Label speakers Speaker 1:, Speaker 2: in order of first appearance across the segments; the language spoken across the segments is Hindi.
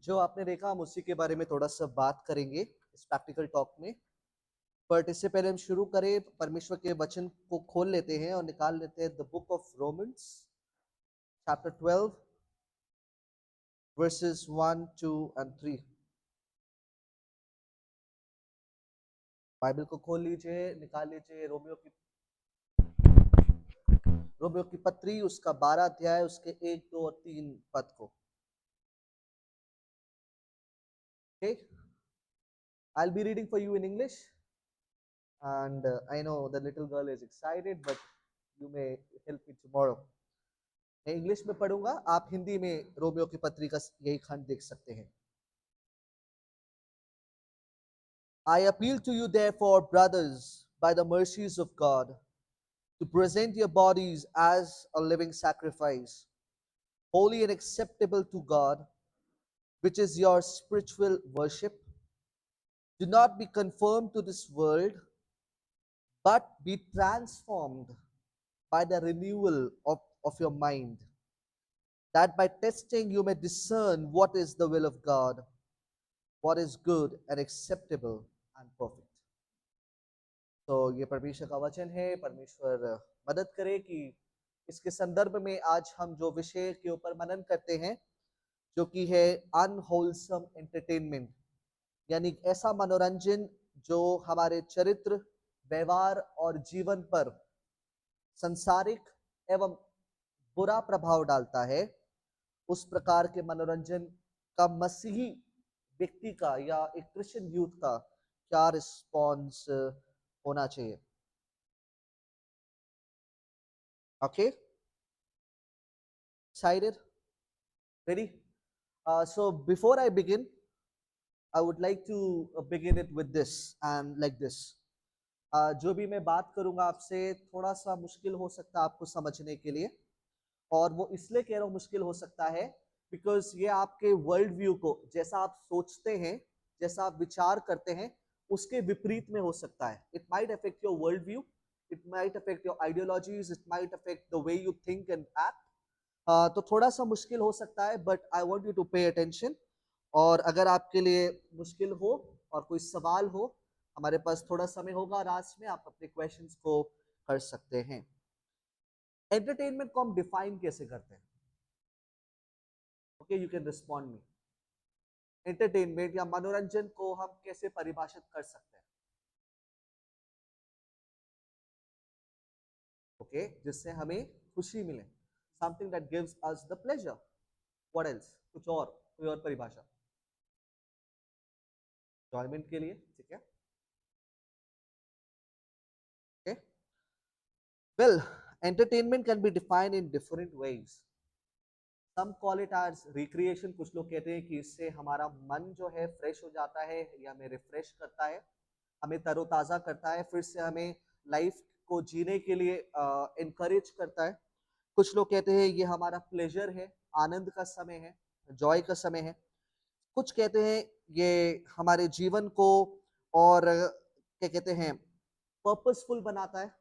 Speaker 1: जो आपने देखा हम उसी के बारे में थोड़ा सा बात करेंगे इस प्रैक्टिकल टॉक में। बट इससे पहले हम शुरू करें, परमेश्वर के वचन को खोल लेते हैं और निकाल लेते हैं the book of Romans chapter 12 versus 1, 2 and 3। Bible को खोल लीजिए, निकाल लीजिए रोमियो की पत्री, उसका 12 अध्याय, उसके 1, 2 और 3 पद को। Okay, I'll be reading for you in English, and I know the little girl is excited, but you may help me tomorrow. मैं इंग्लिश में पढ़ूंगा, आप हिंदी में रोमियो की पत्री का यही खंड देख सकते हैं। I appeal to you therefore, brothers, by the mercies of God, to present your bodies as a living sacrifice, holy and acceptable to God, which is your spiritual worship. Do not be conformed to this world, but be transformed by the renewal of your mind, that by testing you may discern what is the will of God, what is good and acceptable and perfect. तो ये परमेश्वर का वचन है। परमेश्वर मदद करे कि इसके संदर्भ में आज हम जो विषय के ऊपर मनन करते हैं, जो कि है अनहोलसम एंटरटेनमेंट, यानी ऐसा मनोरंजन जो हमारे चरित्र, व्यवहार और जीवन पर संसारिक एवं बुरा प्रभाव डालता है, उस प्रकार के मनोरंजन का मसीही व्यक्ति का या एक क्रिश्चियन यूथ का क्या रिस्पॉन्स होना चाहिए। Okay, excited, ready? So before I begin, I would like to begin it with this and like this. जो भी मैं बात करूंगा आपसे, थोड़ा सा मुश्किल हो सकता है आपको समझने के लिए, और वो इसलिए कह रहा हूँ मुश्किल हो सकता है बिकॉज ये आपके वर्ल्ड व्यू को, जैसा आप सोचते हैं, जैसा आप विचार करते हैं, उसके विपरीत में हो सकता है। It might affect your world view, it might affect your ideologies, it might affect the way you think and act. तो थोड़ा सा मुश्किल हो सकता है, but I want you to pay attention. और अगर आपके लिए मुश्किल हो और कोई सवाल हो, हमारे पास थोड़ा समय होगा लास्ट में, आप अपने क्वेश्चंस को कर सकते हैं। एंटरटेनमेंट को हम डिफाइन कैसे करते हैं? Okay, you can respond me. Entertainment या मनोरंजन को हम कैसे परिभाषित कर सकते हैं? ओके, जिससे हमें खुशी मिले, something that gives us the pleasure. What else? कुछ और, कोई और परिभाषा? एंजॉयमेंट के लिए, ठीक है। Okay, well, entertainment can be defined in different ways. Some call it as recreation. कुछ लोग कहते हैं कि इससे हमारा मन जो है फ्रेश हो जाता है या हमें रिफ्रेश करता है, हमें तरोताज़ा करता है, फिर से हमें लाइफ को जीने के लिए इनकरेज करता है। कुछ लोग कहते हैं ये हमारा प्लेजर है, आनंद का समय है, जॉय का समय है। कुछ कहते हैं ये हमारे जीवन को और क्या कहते हैं, पर्पसफुल बनाता है।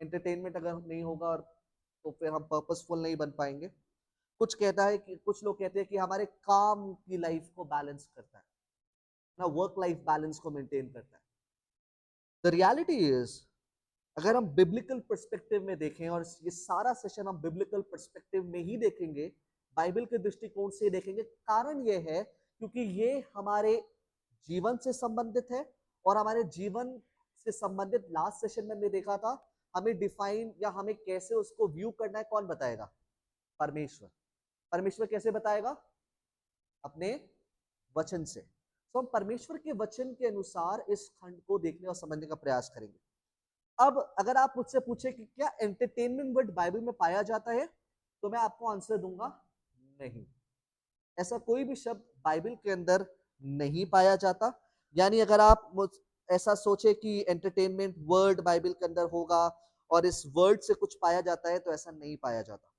Speaker 1: एंटरटेनमेंट अगर नहीं होगा और तो फिर हम पर्पसफुल नहीं बन पाएंगे। कुछ कहता है कि कुछ लोग कहते हैं कि हमारे काम की लाइफ को बैलेंस करता है, ना वर्क लाइफ बैलेंस को मेंटेन करता है। द रियलिटी इज, अगर हम बिब्लिकल पर्सपेक्टिव में देखें, और ये सारा सेशन हम बिब्लिकल पर्सपेक्टिव में ही देखेंगे, बाइबल के दृष्टिकोण से देखेंगे। कारण ये है क्योंकि ये हमारे जीवन से संबंधित है, और हमारे जीवन से संबंधित लास्ट सेशन में हमने देखा था, हमें डिफाइन या हमें कैसे उसको व्यू करना है, कौन बताएगा? परमेश्वर। परमेश्वर कैसे बताएगा? अपने वचन से। तो हम परमेश्वर के वचन के अनुसार इस खंड को देखने और समझने का प्रयास करेंगे। अब अगर आप मुझसे पूछे कि क्या एंटरटेनमेंट वर्ड बाइबल में पाया जाता है, तो मैं आपको आंसर दूंगा नहीं। ऐसा कोई भी शब्द बाइबल के अंदर नहीं पाया जाता। यानी अगर आप ऐसा सोचे कि एंटरटेनमेंट वर्ड बाइबल के अंदर होगा और इस वर्ड से कुछ पाया जाता है, तो ऐसा नहीं पाया जाता।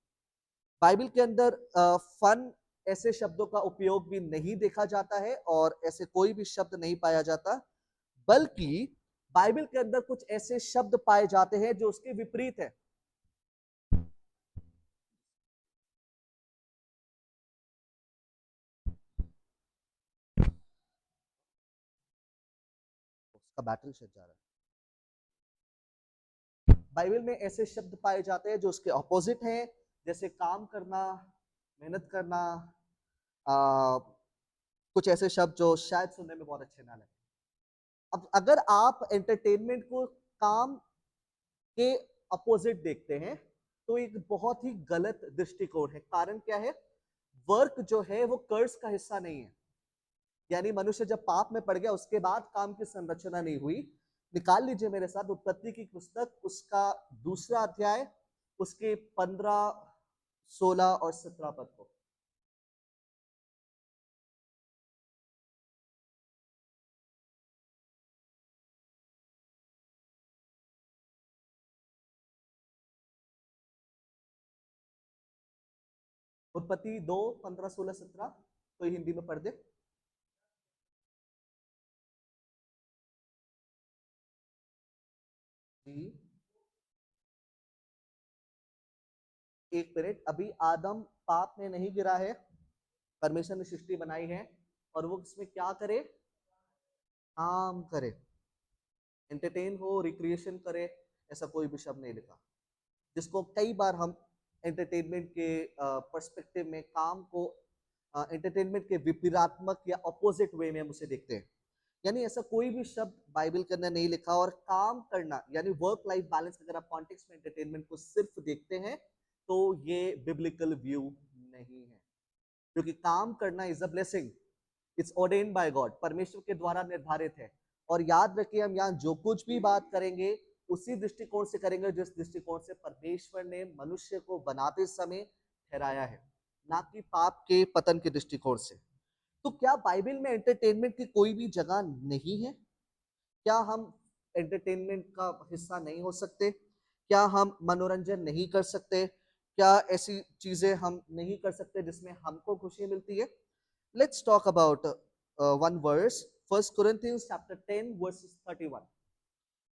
Speaker 1: बाइबल के अंदर फन ऐसे शब्दों का उपयोग भी नहीं देखा जाता है, और ऐसे कोई भी शब्द नहीं पाया जाता, बल्कि बाइबल के अंदर कुछ ऐसे शब्द पाए जाते हैं जो उसके विपरीत है। का बैटल शेड जा रहा है। बाइबल में ऐसे शब्द पाए जाते हैं जो उसके ऑपोजिट हैं, जैसे काम करना, मेहनत करना, कुछ ऐसे शब्द जो शायद सुनने में बहुत अच्छे ना लगे। अब अगर आप एंटरटेनमेंट को काम के अपोजिट देखते हैं तो एक बहुत ही गलत दृष्टिकोण है। कारण क्या है? वर्क जो है वो कर्ज का हिस्सा नहीं है। यानी मनुष्य जब पाप में पड़ गया उसके बाद काम की संरचना नहीं हुई। निकाल लीजिए मेरे साथ उत्पत्ति की पुस्तक, उसका 2 अध्याय, उसके 15, 16 और 17 पद को। उत्पत्ति 2, 15, 16, 17 कोई हिंदी में पढ़ दे। जी, एक मिनट, अभी आदम पाप में नहीं गिरा है, परमेश्वर ने सृष्टि बनाई है और वो इसमें क्या करे? काम करे, एंटरटेन हो, रिक्रिएशन करे, ऐसा कोई भी शब्द नहीं लिखा। जिसको कई बार हम एंटरटेनमेंट के पर्सपेक्टिव में काम को एंटरटेनमेंट के विपरीतात्मक या अपोजिट वे में हम उसे देखते हैं। यानी ऐसा कोई भी शब्द बाइबल के अंदर नहीं लिखा। और काम करना यानी वर्क लाइफ बैलेंस, अगर आप कॉन्टेक्स्ट में एंटरटेनमेंट को सिर्फ देखते हैं तो ये बिब्लिकल व्यू नहीं है, क्योंकि काम करना is a blessing, it's ordained by God, परमेश्वर के द्वारा निर्धारित है। और याद रखिए, हम यहाँ जो कुछ भी बात करेंगे उसी दृष्टिकोण से करेंगे जिस दृष्टिकोण से परमेश्वर ने मनुष्य को बनाते समय ठहराया है, ना कि पाप के पतन के दृष्टिकोण से। तो क्या बाइबल में एंटरटेनमेंट की कोई भी जगह नहीं है? क्या हम एंटरटेनमेंट का हिस्सा नहीं हो सकते? क्या हम मनोरंजन नहीं कर सकते? क्या ऐसी चीजें हम नहीं कर सकते जिसमें हमको खुशी मिलती है? Let's talk about one verse, 1 Corinthians chapter 10 verses 31.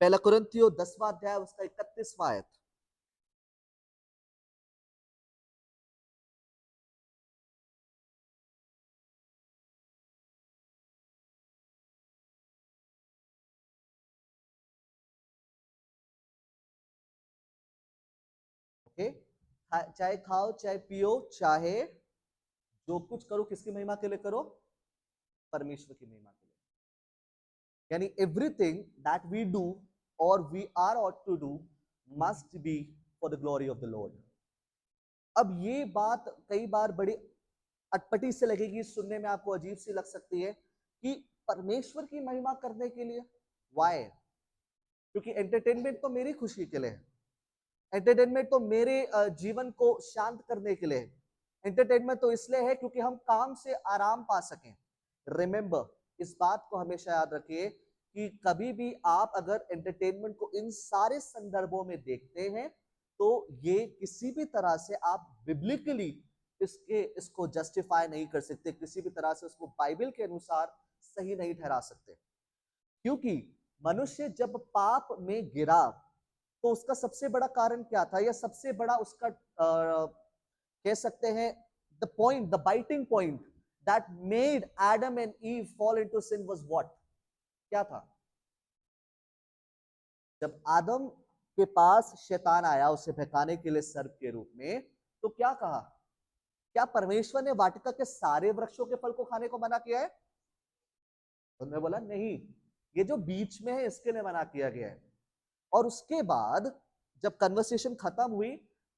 Speaker 1: पहला कुरिन्थियों 10वां अध्याय उसका 31वां आयत। ओके, चाहे खाओ चाहे पियो चाहे जो कुछ करो, किसकी महिमा के लिए करो? परमेश्वर की महिमा के लिए। यानी एवरीथिंग दैट वी डू और we are ought to do must be for the glory of the Lord. अब ये बात कई बार बड़ी अटपटी से लगेगी, सुनने में आपको अजीब सी लग सकती है कि परमेश्वर की महिमा करने के लिए। वाई? क्योंकि एंटरटेनमेंट तो मेरी खुशी के लिए है, एंटरटेनमेंट तो मेरे जीवन को शांत करने के लिए है, एंटरटेनमेंट तो इसलिए है क्योंकि हम काम से आराम पा सकें। रिमेंबर, इस बात को हमेशा याद रखिए कि कभी भी आप अगर एंटरटेनमेंट को इन सारे संदर्भों में देखते हैं तो ये किसी भी तरह से आप बिब्लिकली इसको जस्टिफाई नहीं कर सकते, किसी भी तरह से उसको बाइबल के अनुसार सही नहीं ठहरा सकते। क्योंकि मनुष्य जब पाप में गिरा तो उसका सबसे बड़ा कारण क्या था, या सबसे बड़ा उसका कह सकते हैं the point, the biting point that made Adam and Eve fall into sin was what? क्या था? जब आदम के पास शैतान आया उसे बहकाने के लिए सर्प के रूप में, तो क्या कहा? क्या परमेश्वर ने वाटिका के सारे वृक्षों के फल को खाने को मना किया है? उन्होंने बोला नहीं, ये जो बीच में है इसके लिए मना किया गया है। और उसके बाद जब कन्वर्सेशन खत्म हुई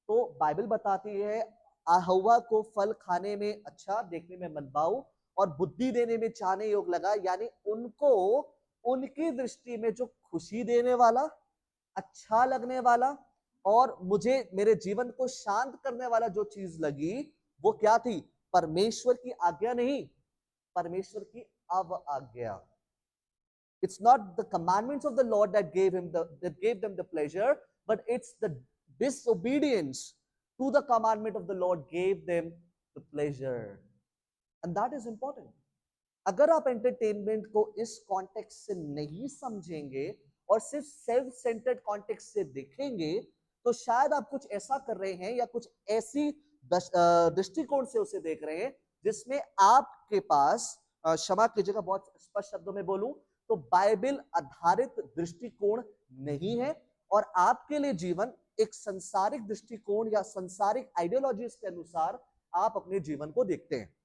Speaker 1: तो बाइबल बताती है हव्वा को फल खाने में अच्छा, देखने में मनभाऊ और बुद्धि देने में चाहने योग लगा। यानी उनको उनकी दृष्टि में जो खुशी देने वाला, अच्छा लगने वाला और मुझे मेरे जीवन को शांत करने वाला जो चीज लगी वो क्या थी? परमेश्वर की आज्ञा नहीं, परमेश्वर की अवआज्ञा। It's not the commandments of the Lord that gave them the pleasure, but it's the disobedience to the commandment of the Lord gave them the pleasure. And that is important. अगर आप एंटरटेनमेंट को इस कॉन्टेक्स्ट से नहीं समझेंगे और सिर्फ सेल्फ सेंटर्ड कॉन्टेक्स्ट से देखेंगे तो शायद आप कुछ ऐसा कर रहे हैं या कुछ ऐसी दृष्टिकोण से उसे देख रहे हैं जिसमें आपके पास, क्षमा कीजिएगा बहुत स्पष्ट शब्दों में बोलूं, तो बाइबल आधारित दृष्टिकोण नहीं है, और आपके लिए जीवन एक संसारिक दृष्टिकोण या संसारिक आइडियोलॉजीज के अनुसार आप अपने जीवन को देखते हैं।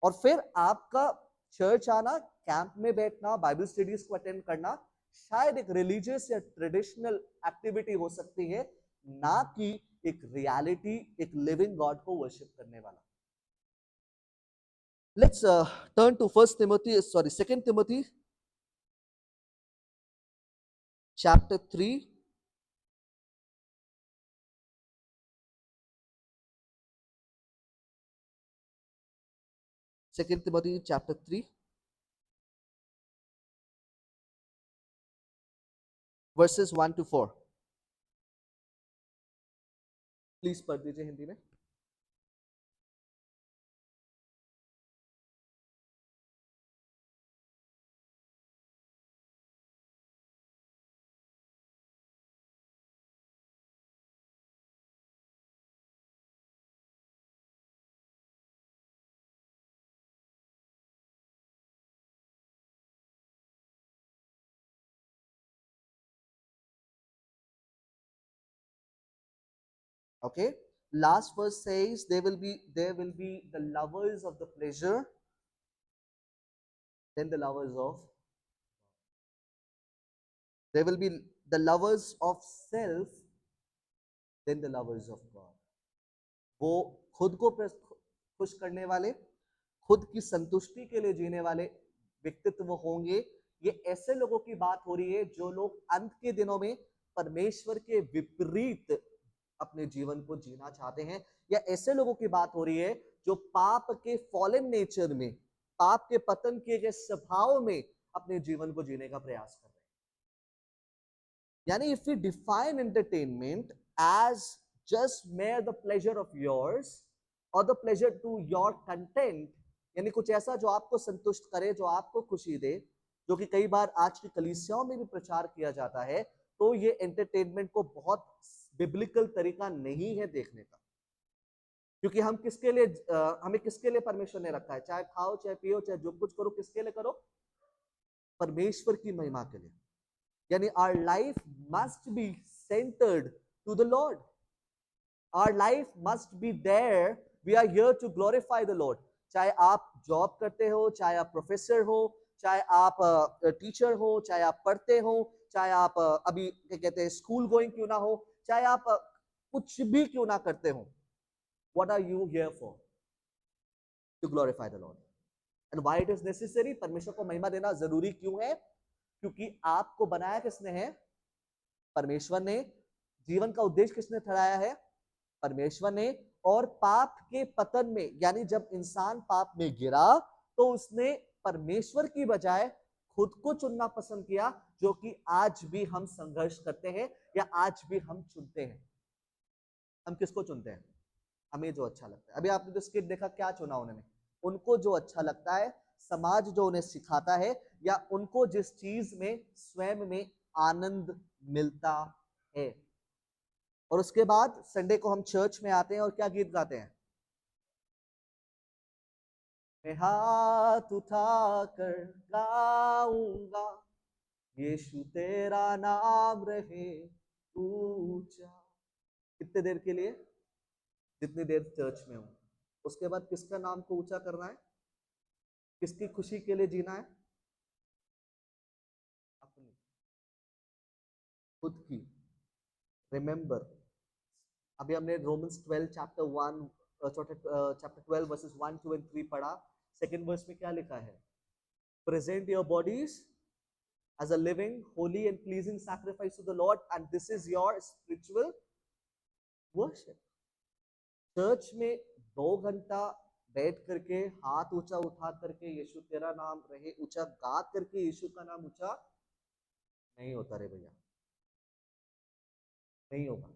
Speaker 1: और फिर आपका चर्च आना, कैंप में बैठना, बाइबल स्टडीज को अटेंड करना शायद एक रिलीजियस या ट्रेडिशनल एक्टिविटी हो सकती है, ना कि एक रियलिटी, एक लिविंग गॉड को वर्शिप करने वाला। Let's turn to Second Timothy chapter 3. Second Timothy chapter 3 verses 1 to 4. Please पढ़ दीजिए हिंदी में। Okay, last verse says there will be the lovers of the pleasure, then the lovers of, there will be the lovers of self, then the lovers of God. वो खुद को खुश करने वाले, खुद की संतुष्टि के लिए जीने वाले व्यक्तित्व होंगे। ये ऐसे लोगों की बात हो रही है जो लोग अंत के दिनों में परमेश्वर के विपरीत अपने जीवन को जीना चाहते हैं, या ऐसे लोगों की बात हो रही है जो पाप के फॉलन नेचर में, पाप के पतन किए गए स्वभाव में अपने जीवन को जीने का प्रयास कर रहे हैं। यानी if we define entertainment as just mere the pleasure of yours or the pleasure to your content, यानी कुछ ऐसा जो आपको संतुष्ट करे, जो आपको खुशी दे, जो कि कई बार आज की कलीसियाओं में भी प्रचार किया जाता है, तो ये एंटरटेनमेंट को बहुत बिब्लिकल तरीका नहीं है देखने का। क्योंकि हम किसके लिए, हमें किसके लिए परमेश्वर ने रखा है? चाहे खाओ, चाहे पियो, चाहे जो कुछ करो, किसके लिए करो? परमेश्वर की महिमा के लिए। यानी our life must be centered to the Lord. Our life must be there. We are here to glorify the Lord. चाहे आप जॉब करते हो, चाहे आप प्रोफेसर हो, चाहे आप टीचर हो, चाहे आप पढ़ते हो, चाहे आप अभी क्या कहते हैं स्कूल गोइंग क्यों ना हो, चाहे आप कुछ भी क्यों ना करते हो, what are you here for? To glorify the Lord. And why it is necessary? परमेश्वर को महिमा देना जरूरी क्यों है? क्योंकि आपको बनाया किसने है? परमेश्वर ने। जीवन का उद्देश्य किसने ठहराया है? परमेश्वर ने। और पाप के पतन में, यानी जब इंसान पाप में गिरा, तो उसने परमेश्वर की बजाय खुद को चुनना पसंद किया, जो कि आज भी हम संघर्ष करते हैं, या आज भी हम चुनते हैं। हम किसको चुनते हैं? हमें जो अच्छा लगता है। अभी आपने जो स्किट देखा, क्या चुना उन्होंने? उनको जो अच्छा लगता है, समाज जो उन्हें सिखाता है, या उनको जिस चीज में स्वयं में आनंद मिलता है। और उसके बाद संडे को हम चर्च में आते हैं और क्या गीत गाते हैं? मैं हाथ उठाकर गाऊंगा, यीशु तेरा नाम रहे ऊंचा। कितने देर के लिए? जितनी देर चर्च में हूं। उसके बाद किसका नाम को ऊंचा करना है? किसकी खुशी के लिए जीना है? अपनी, खुद की। रिमेंबर, अभी हमने रोमन्स 12 चैप्टर 12 वर्सेस 1, 2 and 3 पढ़ा। सेकंड वर्स में क्या लिखा है? Present your bodies as a living, holy and pleasing sacrifice to the Lord, and this is your spiritual worship. Church में 2 घंटा बैठ करके, हाथ ऊंचा उठा करके यीशु तेरा नाम रहे ऊंचा गा करके यीशु का नाम ऊंचा नहीं होता रे भैया, नहीं होगा।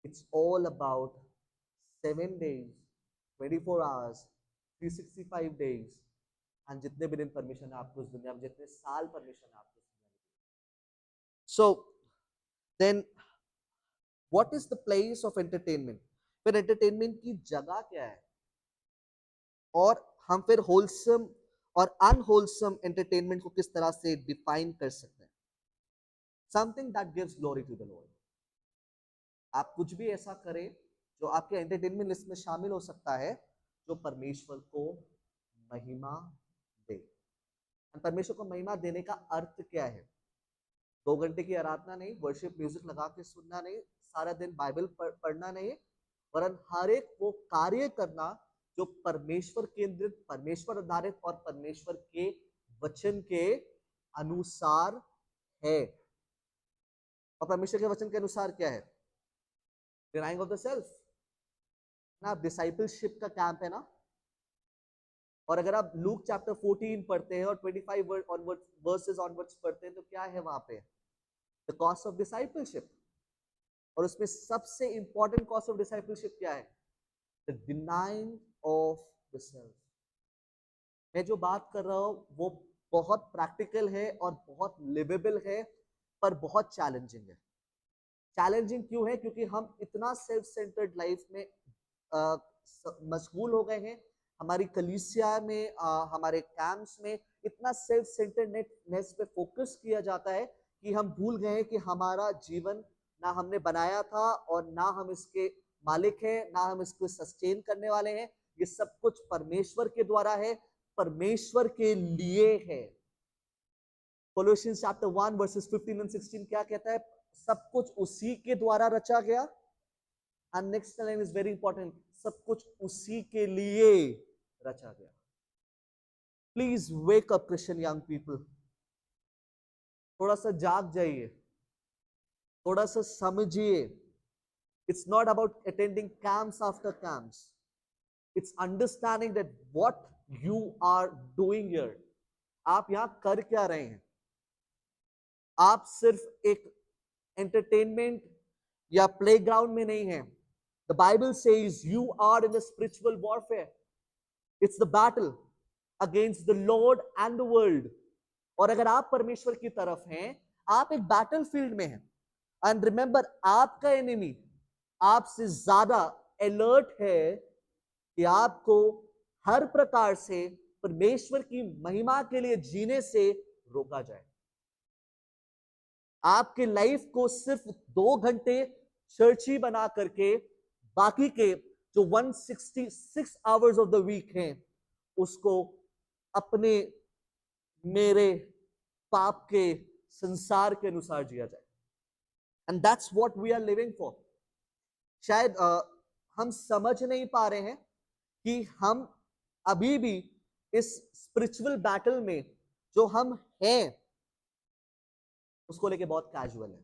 Speaker 1: It's all about 7 days, 24 hours, 365 days, and जितने भी दिन परमिशन है आपको इस दुनिया में, जितने साल परमिशन है आपको इस दुनिया में। So then what is the place of entertainment? फिर entertainment की जगह क्या है? और हम फिर wholesome और अनहोलसम एंटरटेनमेंट को किस तरह से डिफाइन कर सकते हैं? Something that gives glory to the Lord. आप कुछ भी ऐसा करें जो आपके एंटरटेनमेंट लिस्ट में शामिल हो सकता है जो परमेश्वर को महिमा दे। परमेश्वर को महिमा देने का अर्थ क्या है? 2 घंटे की आराधना नहीं, वर्शिप म्यूजिक लगा के सुनना नहीं, सारा दिन बाइबल पढ़ना नहीं, वरन हर एक वो कार्य करना जो परमेश्वर केंद्रित, परमेश्वर आधारित और परमेश्वर के वचन के अनुसार है। और परमेश्वर के वचन के अनुसार क्या है? डिनाइंग ऑफ द सेल्फ ना, डिसाइपलशिप का कैंप है ना। और अगर आप लूक चैप्टर 14 पढ़ते हैं और 25 वर्सेस ऑनवर्ड्स पढ़ते हैं तो क्या है वहां पे? The cost of discipleship. और उसमें सबसे इंपॉर्टेंट कॉस्ट ऑफ डिसाइपलशिप क्या है? The denying of the self. मैं जो बात कर रहा हूं वो बहुत प्रैक्टिकल है और बहुत लिवेबल है, पर बहुत चैलेंजिंग है। चैलेंजिंग क्यों है? क्योंकि हम इतना सेल्फ सेंटर्ड लाइफ में मशगूल हो गए हैं। हमारी कलीसिया में, हमारे कैंप्स में इतना सेल्फ सेंटर्डनेस पे फोकस किया जाता है कि हम भूल गए हैं कि हमारा जीवन ना हमने बनाया था और ना हम इसके मालिक हैं, ना हम इसको सस्टेन करने वाले हैं। ये सब कुछ परमेश्वर के द्वारा है, परमेश्वर के लिए है। कोलोसियंस चैप्टर 1 वर्सेस 15 and 16 क्या कहता है? सब कुछ उसी के द्वारा रचा गया। And next line is very important, सब कुछ उसी के लिए रचा गया। Please wake up Christian young people, थोड़ा सा जाग जाइए, थोड़ा सा समझिए। It's not about attending camps after camps, it's understanding that what you are doing here. आप यहां कर क्या रहे हैं? आप सिर्फ एक एंटरटेनमेंट या प्लेग्राउंड में नहीं है। The Bible says you are in a spiritual warfare. It's the battle against the Lord and the world. और अगर आप परमेश्वर की तरफ हैं, आप एक बैटल फील्ड में हैं। एंड रिमेंबर, आपका एनिमी आपसे ज्यादा अलर्ट है कि आपको हर प्रकार से परमेश्वर की महिमा के लिए जीने से रोका जाए। आपके लाइफ को सिर्फ 2 घंटे चर्ची बना करके बाकी के जो 166 आवर्स ऑफ द वीक हैं उसको अपने मेरे पाप के संसार के अनुसार जिया जाए। And that's what we are living for. शायद हम समझ नहीं पा रहे हैं कि हम अभी भी इस स्पिरिचुअल बैटल में जो हम हैं उसको लेके बहुत कैजुअल है।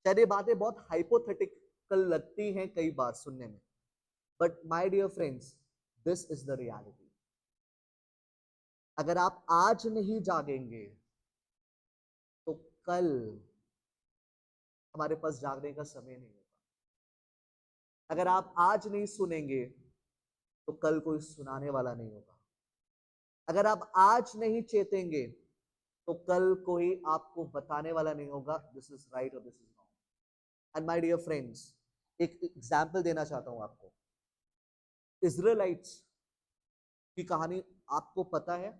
Speaker 1: शायद ये बातें बहुत हाइपोथेटिकल लगती हैं कई बार सुनने में, but my dear friends, this is the reality. अगर आप आज नहीं जागेंगे तो कल हमारे पास जागने का समय नहीं होगा। अगर आप आज नहीं सुनेंगे तो कल कोई सुनाने वाला नहीं होगा। अगर आप आज नहीं चेतेंगे तो कल कोई आपको बताने वाला नहीं होगा दिस इज राइट और this is wrong. And my dear friends, एक एग्जाम्पल देना चाहता हूं आपको। इजराइलाइट्स की कहानी आपको पता है।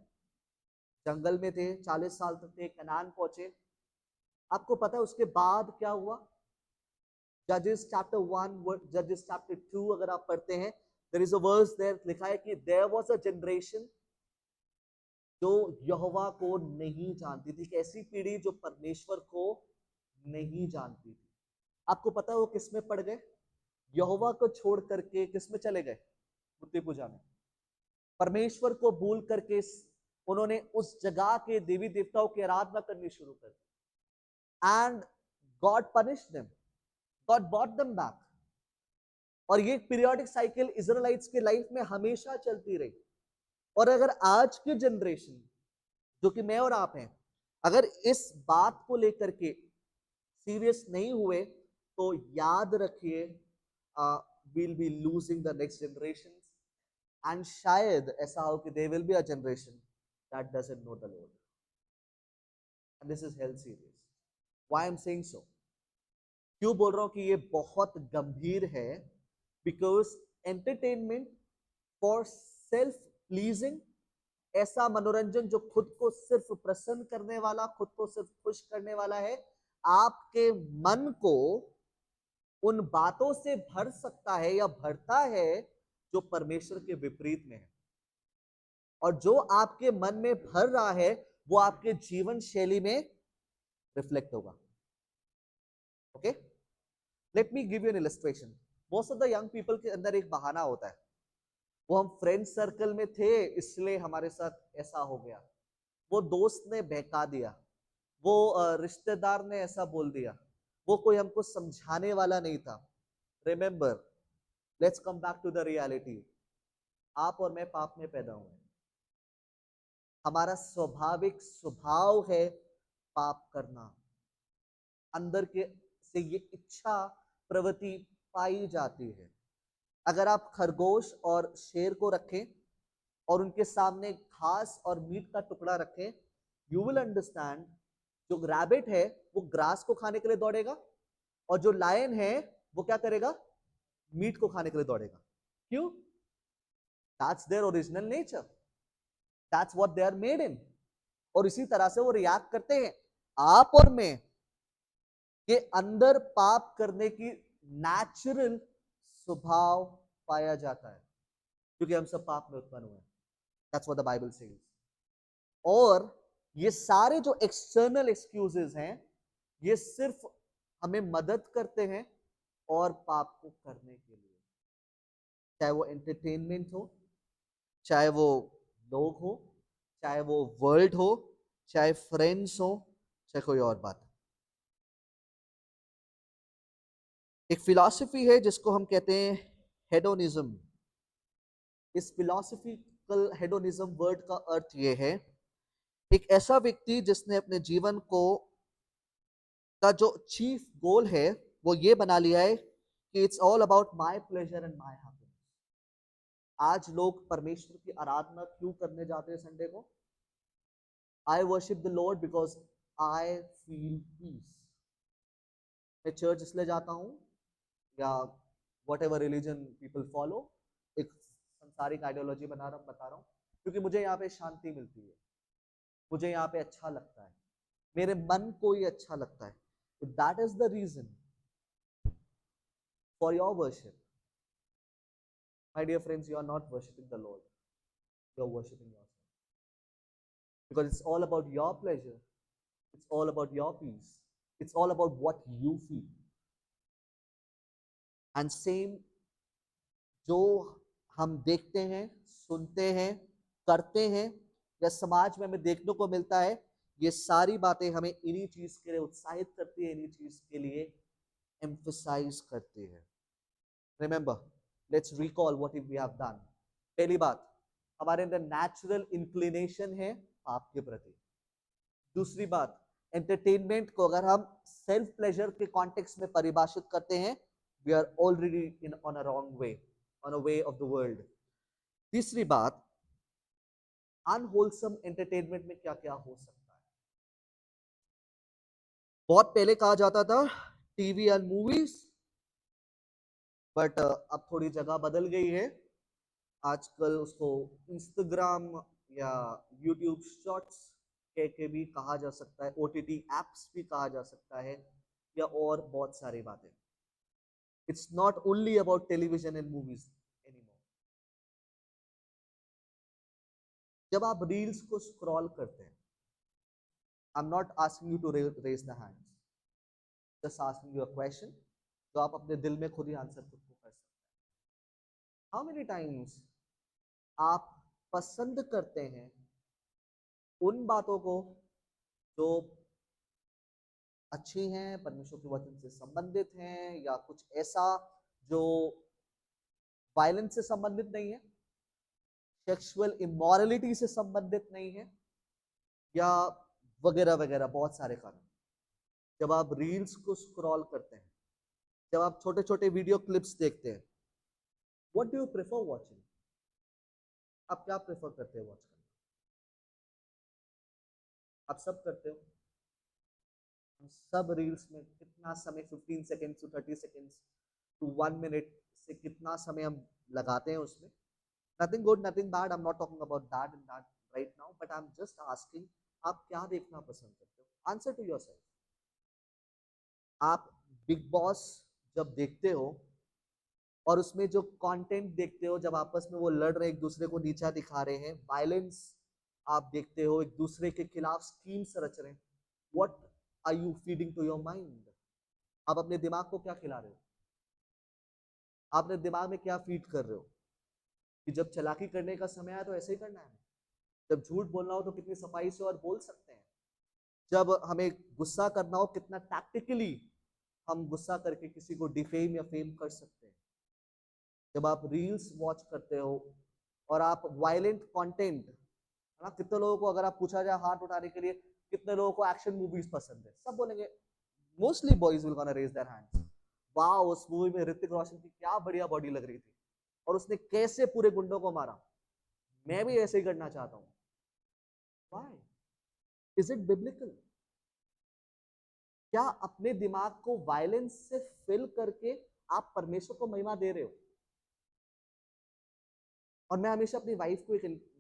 Speaker 1: जंगल में थे, 40 साल तक थे, कनान पहुंचे। आपको पता है उसके बाद क्या हुआ? जजेस चैप्टर 1, जजेस चैप्टर 2 अगर आप पढ़ते हैं, there is a verse there, लिखा है कि देयर वाज अ जनरेशन जो यहोवा को नहीं जानती थी। ऐसी पीढ़ी जो परमेश्वर को नहीं जानती थी। आपको पता है वो किस में पड़ गए? यहोवा को छोड़ करके किस में चले गए? मूर्ति पूजा में। परमेश्वर को भूल करके उन्होंने उस जगह के देवी देवताओं की आराधना करनी शुरू कर दी। And God punished them, God bought them back. और ये पीरियोडिक साइकिल इजराइलिट्स के लाइफ में हमेशा चलती रही। और अगर आज की जनरेशन जो कि मैं और आप हैं, अगर इस बात को लेकर के सीरियस नहीं हुए तो याद रखिए, we'll be losing the next generations. And शायद ऐसा हो कि there will be a generation that doesn't know the Lord. And this is hell serious. Why I'm saying so? क्यों बोल रहा हूं कि ये बहुत गंभीर है? Because entertainment for self pleasing ऐसा मनोरंजन जो खुद को सिर्फ प्रसन्न करने वाला, खुद को सिर्फ खुश करने वाला है, आपके मन को उन बातों से भर सकता है या भरता है जो परमेश्वर के विपरीत में है। और जो आपके मन में भर रहा है वो आपके जीवन शैली में रिफ्लेक्ट होगा। Okay, let me give you N illustration. Most of the young people के अंदर एक बहाना होता है, वो हम फ्रेंड सर्कल में थे इसलिए हमारे साथ ऐसा हो गया, वो दोस्त ने बहका दिया, वो रिश्तेदार ने ऐसा बोल दिया, वो कोई हमको समझाने वाला नहीं था। Remember, let's come back to the reality. आप और मैं पाप में पैदा हुए, हमारा स्वाभाविक स्वभाव है पाप करना, अंदर के से ये इच्छा प्रवृत्ति पाई जाती है। अगर आप खरगोश और शेर को रखें और उनके सामने घास और मीट का टुकड़ा रखें, यू विल अंडरस्टैंड जो रैबिट है वो ग्रास को खाने के लिए दौड़ेगा और जो लायन है वो क्या करेगा, मीट को खाने के लिए दौड़ेगा। क्यों? That's their original nature, that's what they are made in. और इसी तरह से वो रिएक्ट करते हैं। आप और मैं के अंदर पाप करने की नेचुरल स्वभाव पाया जाता है क्योंकि हम सब पाप में उत्पन्न हुए हैं। That's what the Bible says. और ये सारे जो एक्सटर्नल एक्सक्यूजेस हैं ये सिर्फ हमें मदद करते हैं और पाप को करने के लिए, चाहे वो एंटरटेनमेंट हो, चाहे वो लोग हो, चाहे वो वर्ल्ड हो, चाहे फ्रेंड्स हो, चाहे कोई और बात। एक फिलॉसफी है जिसको हम कहते हैं हेडोनिज्म। इस फिलॉसफिकल हेडोनिज्म वर्ड का अर्थ ये है, एक ऐसा व्यक्ति जिसने अपने जीवन को का जो चीफ गोल है वो ये बना लिया है कि it's all about my pleasure and my happiness. आज लोग परमेश्वर की आराधना क्यों करने जाते हैं संडे को? आई worship the Lord because I feel peace. मैं चर्च इसलिए जाता हूँ या what ever religion people follow, एक संसारिक आइडियोलॉजी बता रहा हूँ क्योंकि मुझे यहाँ पे शांति मिलती है, मुझे यहाँ पे अच्छा लगता है, मेरे मन को ही अच्छा लगता है। That is the reason for your worship. My dear friends, you are not worshipping the Lord, you are worshipping yourself. Because it's all about your pleasure, it's all about your peace, it's all about what you feel. And same जो हम देखते हैं, सुनते हैं, करते हैं या समाज में हमें देखने को मिलता है, ये सारी बातें हमें इन्हीं चीज के लिए उत्साहित करती है, इन्हीं चीज के लिए एम्फसाइज करती है। Remember, let's recall what we have done. पहली बात, हमारे अंदर नेचुरल इंक्लिनेशन है पाप के प्रति। दूसरी बात, एंटरटेनमेंट को अगर हम सेल्फ प्लेजर के कॉन्टेक्स्ट में परिभाषित करते हैं, we are already in on a wrong way, on a way of the world. तीसरी बात, अनहोलसम एंटरटेनमेंट में क्या क्या हो सकता है। बहुत पहले कहा जाता था टीवी एंड मूवीज, बट अब थोड़ी जगह बदल गई है। आजकल उसको इंस्टाग्राम या यूट्यूब शॉर्ट्स कह के भी कहा जा सकता है, ओटीटी एप्स भी कहा जा सकता है, या और बहुत सारी बातें। It's not only about television and movies anymore. जब आप रील्स को स्क्रॉल करते हैं, I am not asking you to raise the hands, just asking you a question जो आप अपने दिल में खुद ही आंसर खुद को कर सकते हैं। हाउ मेनी टाइम्स आप पसंद करते हैं उन बातों को जो अच्छी हैं, परमेश्वर के वचन से संबंधित हैं, या कुछ ऐसा जो वायलेंस से संबंधित नहीं है, सेक्सुअल इमोरलिटी से संबंधित नहीं है, या वगैरह वगैरह बहुत सारे कारण। जब आप रील्स को स्क्रॉल करते हैं, जब आप छोटे छोटे वीडियो क्लिप्स देखते हैं, what do you prefer watching? आप क्या प्रेफर करते हैं वॉच करना? आप सब करते हो? हम सब रील्स में कितना समय, 15 seconds to 30 seconds to 1 minute से कितना समय हम लगाते हैं उसमें, Nothing good, nothing bad. I'm not talking about that and that right now, but I'm just asking, आप क्या देखना पसंद करते हो? Answer to yourself. आप बिग बॉस जब देखते हो और उसमें जो कंटेंट देखते हो, जब आपस में वो लड़ रहे, एक दूसरे को नीचा दिखा रहे हैं, वायलेंस आप देखते हो, एक दूसरे के खिलाफ स्कीम्स रच रहे हैं, what are you feeding to your mind? आप अपने दिमाग को क्या खिला रहे हो? आप अपने दिमाग में क्या फीड कर रहे हो कि जब चालाकी करने का समय आए तो ऐसे ही करना है, जब झूठ बोलना हो तो कितनी सफाई से और बोल सकते हैं, जब हमें गुस्सा करना हो कितना टैक्टिकली हम गुस्सा करके किसी को डिफेम या फेम कर सकते हैं। जब आप रील्स वॉच करते हो और आप वायलेंट कंटेंट, है ना, कितने लोगों को अगर आप पूछा जाए हाथ उठाने के लिए कितने लोगों को एक्शन मूवीज पसंद है, सब बोलेंगे, mostly boys will gonna raise their hands, वाह उस मूवी में ऋतिक रोशन की क्या बढ़िया बॉडी लग रही थी और उसने कैसे पूरे गुंडों को मारा, मैं भी ऐसे ही करना चाहता हूं। व्हाई? Is it biblical? क्या अपने दिमाग को वायलेंस से फिल करके आप परमेश्वर को महिमा दे रहे हो? और मैं हमेशा अपनी वाइफ को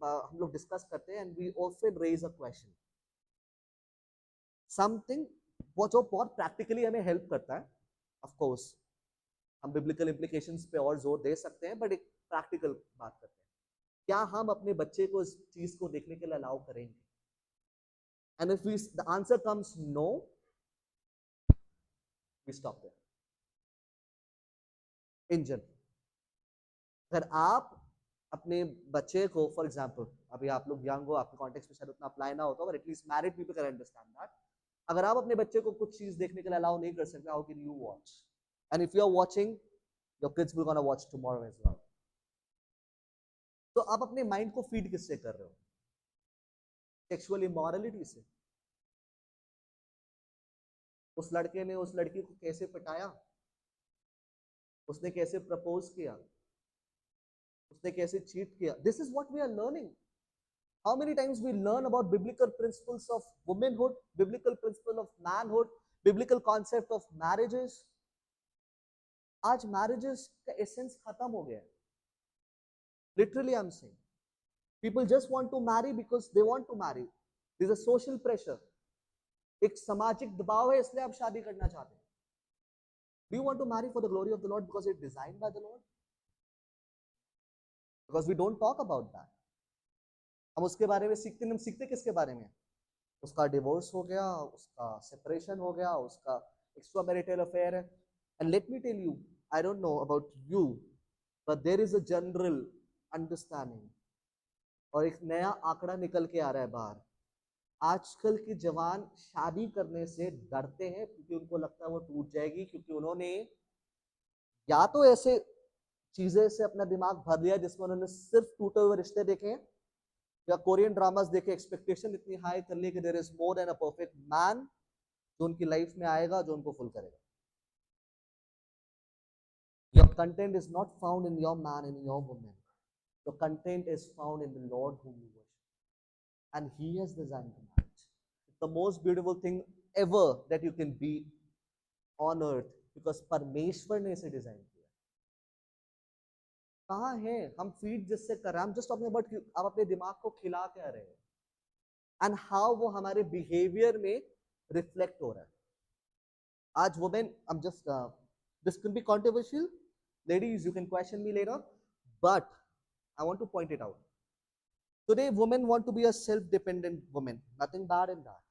Speaker 1: हम लोग डिस्कस करते हैं and we often raise a question, something वो जो बहुत प्रैक्टिकली हमें हेल्प करता है। ऑफ कोर्स हम बिब्लिकल इम्प्लीकेशंस पे और जोर दे सकते हैं, बट एक प्रैक्टिकल बात करते हैं, क्या हम अपने बच्चे को इस चीज को देखने के लिए अलाउ करेंगे? And if the answer comes no, we stop there. In general, अगर आप अपने बच्चे को, फॉर एग्जाम्पल अभी आप लोग यंग हो, आपके कॉन्टेक्स्ट में शायद उतना अप्लाई ना होता, but at least married people can understand that, अगर आप अपने बच्चे को कुछ चीज देखने के लिए अलाउ नहीं कर सकते, how can you watch? And if you are watching, your kids will gonna watch tomorrow as well. तो आप अपने माइंड को फीड किससे कर रहे हो? सेक्सुअल इमोरलिटी से। उस लड़के ने उस लड़की को कैसे पटाया, उसने कैसे प्रपोज किया, उसने कैसे चीट किया, this is what we are learning. How many times we learn about biblical principles of womanhood, biblical principle of manhood, biblical concept of marriages? आज marriages का essence खत्म हो गया है। Literally I'm saying, people just want to marry because they want to marry. There's a social pressure. एक सामाजिक दबाव है, इसलिए आप शादी करना चाहते हैं। Do you want to marry for the glory of the Lord because it's designed by the Lord? Because we don't talk about that. हम उसके बारे में सीखते नहीं, हम सीखते किसके बारे में? उसका डिवोर्स हो गया, उसका सेपरेशन हो गया, उसका एक्स्ट्रा मैरिटल अफेयर है। And let me tell you, I don't know about you, but there is a general understanding, और एक नया आंकड़ा निकल के आ रहा है बाहर। आजकल के जवान शादी करने से डरते हैं क्योंकि उनको लगता है वो टूट जाएगी, क्योंकि उन्होंने या तो ऐसे चीजें से अपना दिमाग भर लिया जिसमें उन्होंने सिर्फ टूटे हुए रिश्ते देखे हैं, या कोरियन ड्रामास देखे, एक्सपेक्टेशन इतनी हाई कर ली कि there is more than a perfect man जो उनकी लाइफ में आएगा, जो उनको फुल करेगा। Your content is not found in your man, in your woman. Your content is found in the Lord whom you worship, and He has designed marriage. It's the most beautiful thing ever that you can be on earth, because परमेश्वर ने इसे डिजाइन किया। कहाँ है हम फीड जिससे कर रहे हैं? हम जस्ट टॉकिंग अबाउट आप अपने दिमाग को खिला क्या रहे हैं एंड हाउ वो हमारे बिहेवियर में रिफ्लेक्ट हो रहा है। आज women, I'm just this could be controversial, ladies you can question me later, but I want to point it out. Today women want to be a self-dependent woman. Nothing bad in that,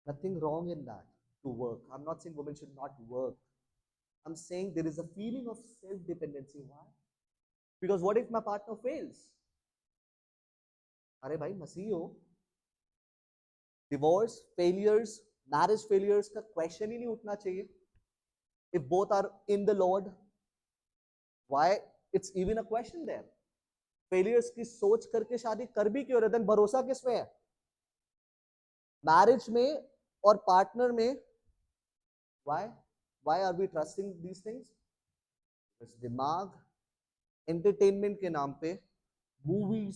Speaker 1: nothing wrong in that, to work. I'm not saying women should not work. I'm saying there is a feeling of self-dependency. Why? Because what if my partner fails? अरे भाई मसीह हो, डिवोर्स फेलियर्स, मैरिज फेलियर्स का क्वेश्चन ही नहीं उठना चाहिए। If both are in the Lord, why it's even a question there? Failures की सोच करके शादी कर भी क्यों रहे? देन भरोसा किस में है? मैरिज में और पार्टनर में। why are we trusting these things? इस दिमाग एंटरटेनमेंट के नाम पे मूवीज,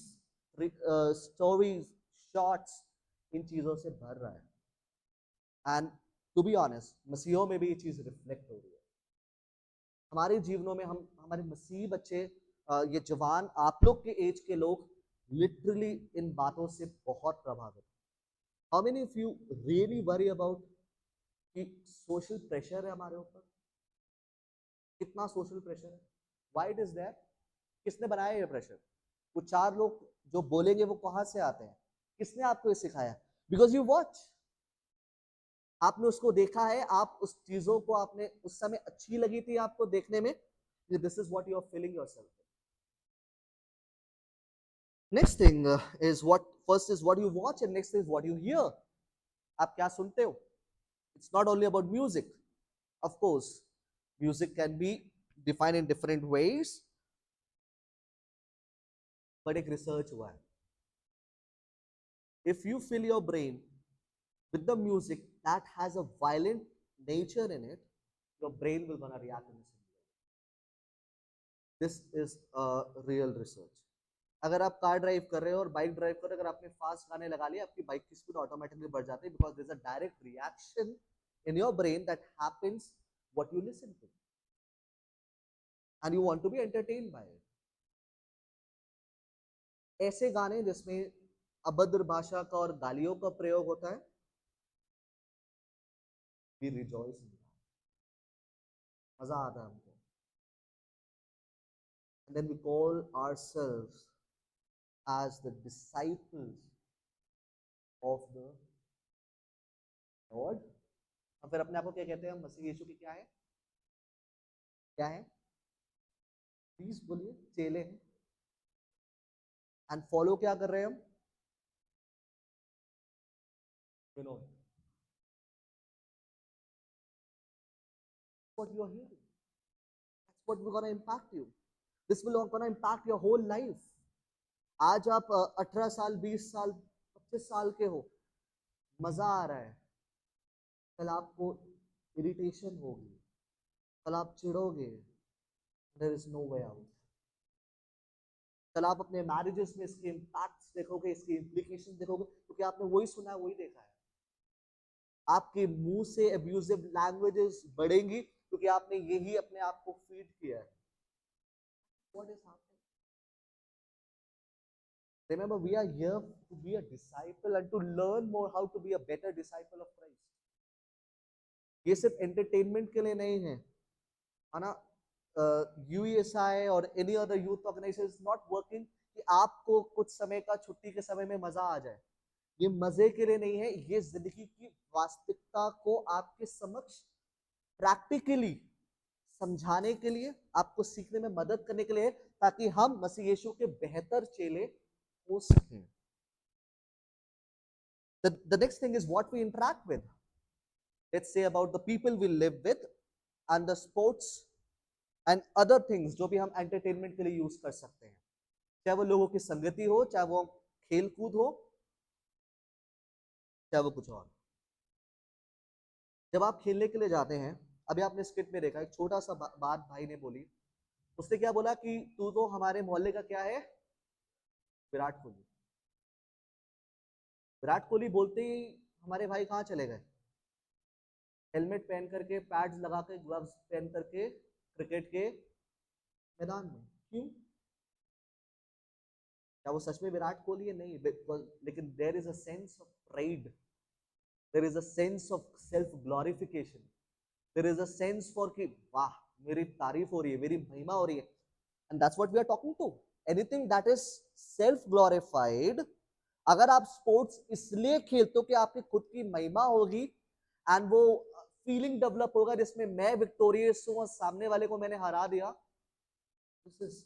Speaker 1: स्टोरीज, शॉर्ट्स, इन चीजों से भर रहा है। एंड टू बी ऑनेस्ट, मसीहों में भी ये चीज रिफ्लेक्ट हो रही है। हमारे जीवनों में हम, हमारे मसीह बच्चे ये जवान आप लोग के एज के लोग लिटरली इन बातों से बहुत प्रभावित। How many of you really worry about कि सोशल प्रेशर है हमारे ऊपर? कितना सोशल प्रेशर है? Why it is there? किसने बनाया ये प्रेशर? वो चार लोग जो बोलेंगे वो कहां से आते हैं? किसने आपको ये सिखाया? बिकॉज यू वॉच, आपने उसको देखा है, आप उस चीजों को आपने उस समय अच्छी लगी थी आपको देखने में, this is what you are feeling yourself. Next thing is what, first is what you watch and next is what you hear. आप क्या सुनते हो? It's not only about music, of course music can be defined in different ways, but एक रिसर्च हुआ है, if you fill your brain with the music that has a violent nature in it, your brain will gonna react in the same way. This is a real research. अगर आप कार ड्राइव कर रहे हो और बाइक ड्राइव कर रहे हो, अगर आपने फास्ट गाने लगा लिए, आपकी बाइक की स्पीड ऑटोमेटिकली बढ़ जाती है, because there is a direct reaction in your brain that happens what you listen to, and you want to be entertained by it. ऐसे गाने जिसमें अभद्र भाषा का और गालियों का प्रयोग होता है, we rejoice in that. मजा आता है हमको, and then we call ourselves as the disciples of the Lord. और फिर अपने आप को क्या कहते हैं? हम मसीह यीशु के क्या है? क्या है? प्लीज बोलिए। चेले हैं। एंड फॉलो क्या कर रहे हैं हम? You know what you are hearing, that's what will gonna impact you, this will gonna impact your whole life. आज आप 18 साल 20 साल 25 साल के हो, मजा आ रहा है, कल आपको इरिटेशन होगी, कल आप चिढ़ोगे, there is no way out. कल आप अपने मैरिजेस में इसके इम्पैक्ट्स देखोगे, इसके इम्प्लीकेशन देखोगे, क्योंकि आपने वही सुना है, वही देखा है। आपके मुंह से अब्यूजिव लैंग्वेजेस बढ़ेंगी क्योंकि आपने यही अपने आप को फीड किया है। What is happening? Remember, we are here to be a disciple and to learn more how to be a better disciple of Christ. ये सिर्फ एंटरटेनमेंट के लिए नहीं है, है ना? यूएसआई और any other youth organization is not working कि आपको कुछ समय का छुट्टी के समय में मजा आ जाए। ये मजे के लिए नहीं है, ये जिंदगी की वास्तविकता को आपके समक्ष प्रैक्टिकली समझाने के लिए, आपको सीखने में मदद करने के लिए, ताकि हम मसीह यीशु के बेहतर चेले हो सकें। The next thing is what we interact with. Let's say about the people we live with and the sports and other things जो भी हम एंटरटेनमेंट के लिए यूज कर सकते हैं, चाहे वो लोगों की संगति हो, चाहे वो खेल कूद हो, चाहे वो कुछ और। जब आप खेलने के लिए जाते हैं, अभी आपने स्किट में देखा, एक छोटा सा बात भाई ने बोली, उसने क्या बोला कि तू तो हमारे मोहल्ले का क्या है? विराट कोहली। विराट कोहली बोलते ही हमारे भाई कहाँ चले गए? हेलमेट पहन करके, पैड्स लगा के, ग्लव्स पहन करके क्रिकेट के मैदान में। क्यों? क्या वो सच में विराट कोहली है? नहीं, लेकिन there is a sense of pride, there is a sense of self glorification, there is a sense for कि वाह मेरी तारीफ हो रही है, मेरी महिमा हो रही है, and that's what we are talking to. Anything that is self glorified, अगर आप स्पोर्ट्स इसलिए खेलते हो कि आपकी खुद की महिमा होगी एंड वो फीलिंग डेवलप होगा जिसमें मैं विक्टोरियस हूं और सामने वाले को मैंने हरा दिया, this is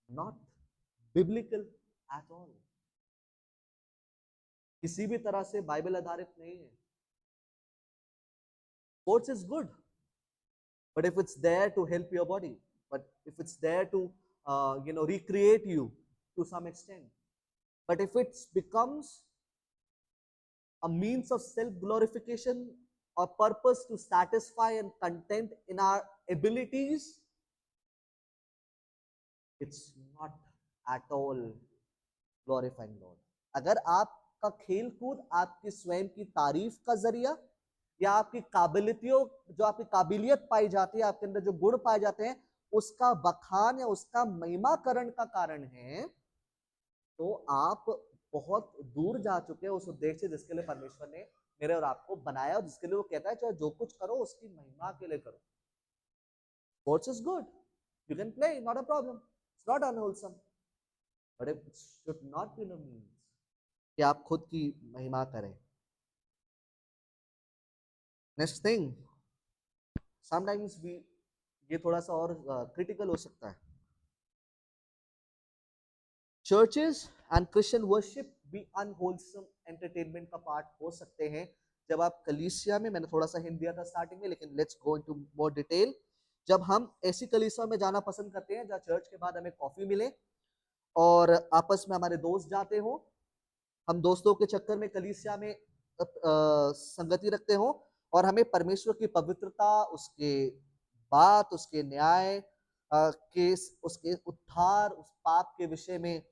Speaker 1: not biblical at all, किसी भी तरह से बाइबल आधारित नहीं है। Sports is good, but if it's there to help your body, but if it's there to recreate you to some extent, but if it becomes a means of self glorification or purpose to satisfy and content in our abilities, it's not at all glorifying Lord. अगर आपका खेल कूद आपकी स्वयं की तारीफ का जरिया या आपकी काबिलियतों, जो आपकी काबिलियत पाई जाती है, आपके अंदर जो गुण पाए जाते हैं, उसका बखान या उसका महिमाकरण का कारण है, तो आप बहुत दूर जा चुके हैं उस उद्देश्य से जिसके लिए परमेश्वर ने मेरे और आपको बनाया, और जिसके लिए वो कहता है चाहे जो कुछ करो उसकी महिमा के लिए करो। Sports is good. You can play, not a problem. It's not unwholesome. But it should not be the means कि आप खुद की महिमा करें. Next thing, sometimes we ये थोड़ा सा और क्रिटिकल हो सकता है. Churches and Christian worship भी unwholesome entertainment का पार्ट हो सकते हैं. जब आप कलीसिया में, मैंने थोड़ा सा हिंट दिया था स्टार्टिंग में, लेकिन let's go into more detail. जब हम ऐसी कलीसिया में जाना पसंद करते हैं जहाँ चर्च के बाद हमें कॉफी मिले और आपस में हमारे दोस्त जाते हो, हम दोस्तों के चक्कर में कलीसिया में संगति रखते हो, और हमें परमेश्वर की पवित्रता, उसके बात, उसके न्याय के, उसके उद्धार, उस पाप के विषय में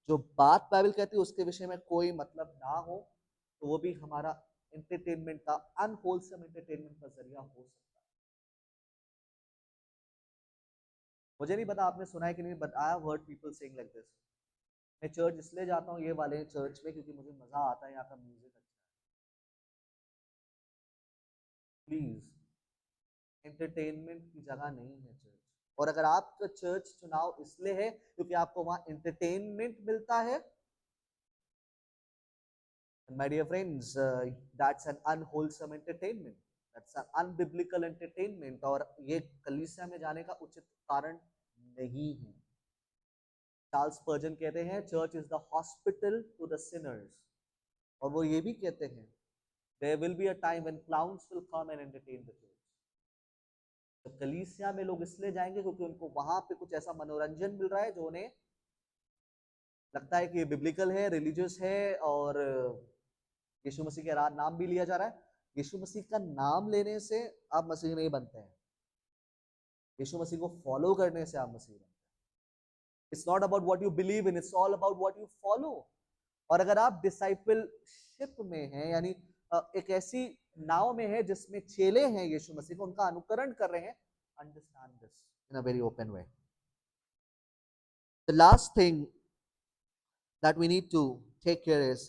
Speaker 1: जो बात बाइबल कहती है उसके विषय में कोई मतलब ना हो, तो वो भी हमारा एंटरटेनमेंट का, अनहोलसम एंटरटेनमेंट का जरिया हो सकता है. मुझे नहीं पता आपने सुना है कि नहीं, but I have heard people saying like this. मैं चर्च इसलिए जाता हूँ ये वाले चर्च में क्योंकि मुझे मजा आता है, यहाँ का म्यूजिक अच्छा है. प्लीज, एंटरटेनमेंट की जगह नहीं है चर्च. और अगर आपका चर्च चुनाव इसलिए है क्योंकि आपको वहां एंटरटेनमेंट मिलता है, my dear friends, that's an unwholesome entertainment. That's an unbiblical entertainment. और ये कलीसिया में जाने का उचित कारण नहीं है. चार्ल्स स्पर्जन कहते हैं church is the hospital to the sinners. और वो ये भी कहते हैं there will be a time when clowns will come and entertain the church. तो कलीसिया में लोग इसलिए जाएंगे क्योंकि उनको वहां पे कुछ ऐसा मनोरंजन मिल रहा है जो उन्हें लगता है कि ये बिब्लिकल है, रिलीजियस है, और यीशु मसीह के नाम भी लिया जा रहा है. यीशु मसीह का नाम लेने से आप मसीह नहीं बनते हैं. यीशु मसीह को फॉलो करने से आप मसीह बनते हैं. It's not about what you believe in, it's all about what you follow. और अगर आप डिसाइपलशिप में हैं, यानी एक ऐसी नाव में है जिसमें चेले हैं यीशु मसीह को, उनका अनुकरण कर रहे हैं, understand this in a very open way. The last thing that we need to take care is